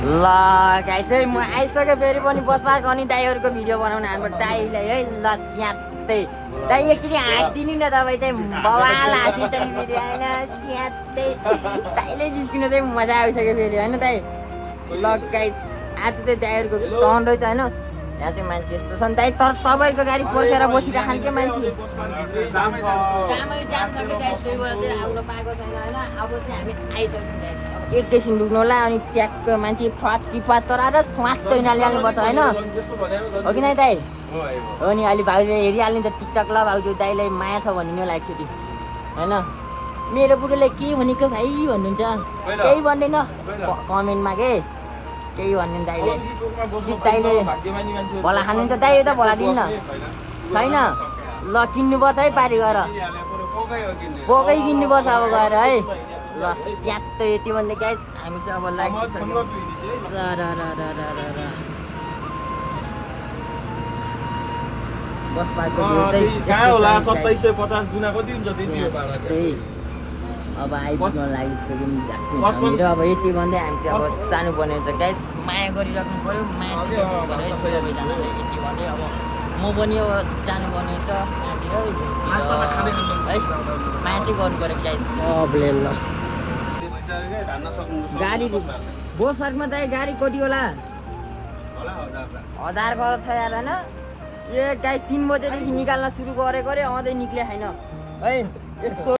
ल गाइस है म आइसके फेरि पनि बस पार्क अनि ड्राइभरको भिडियो बनाउन हाम्रो दाइलाई है ल स्यात्तै दाइ एकचोटि हाँसिदिनु न तपाईँ चाहिँ बवाल हाँसिन्छ नि फेरि होइन स्यात्तै दाइले जिस्किनु चाहिँ मजा आइसक्यो फेरि होइन दाइ ल गाइस आज चाहिँ ड्राइभरको टर्न रहेछ होइन यहाँ चाहिँ मान्छे यस्तो छ नि दाइ तर तपाईँको गाडी पर्खेर बसिरहेको के मान्छे जामै जाम छ कि गाइस त्यहीबाट चाहिँ आउन पाएको छैन होइन अब चाहिँ हामी आइसक्यौँ गाइस एकैछिन डुक्नु होला अनि ट्याक्क मान्छे फट किफात तर स्वास्थ्य हाल्नुपर्छ होइन हो कि नै दाइ हो नि अलि भाउजूले हेरिहाल्ने त टिकटक ल भाउजू दाइलाई माया छ भनिदिनु होला एकचोटि होइन मेरो बुढोले के भनेको भाइ भन्नुहुन्छ केही भन्दैन कमेन्टमा के केही भन्दैन दाइले दाइले भला खानुहुन्छ दाइ त भला दिन्न छैन ल किन्नुपर्छ है पारी गएर पोकै किन्नुपर्छ अब गएर है ल स्यात्त यति भन्दै गाइस हामी चाहिँ अब लागिसक्यौँ बस पार्कको कहाँ होला 2750 गुना कति हुन्छ त्यति हो भाडा त्यही अब आइपुग्न लागिसक्यौँ हामी र अब यति भन्दै हामी चाहिँ अब जानुपर्ने हुन्छ गाइस माया गरिराख्नु पऱ्यो माया चाहिँ देखाउनु पऱ्यो है सबैजनाले यति भन्दै अब म पनि अब जानुपर्ने हुन्छ त्यहाँतिर है माया चाहिँ गर्नु पऱ्यो गाइस सबले ल गाडी बस पार्कमा त गाडी कति होला 1000 गरेर छ यार होइन ए गाइस 3 बजेदेखि निकाल्न सुरु गरेको अरे अझै निक्ले छैन है यस्तो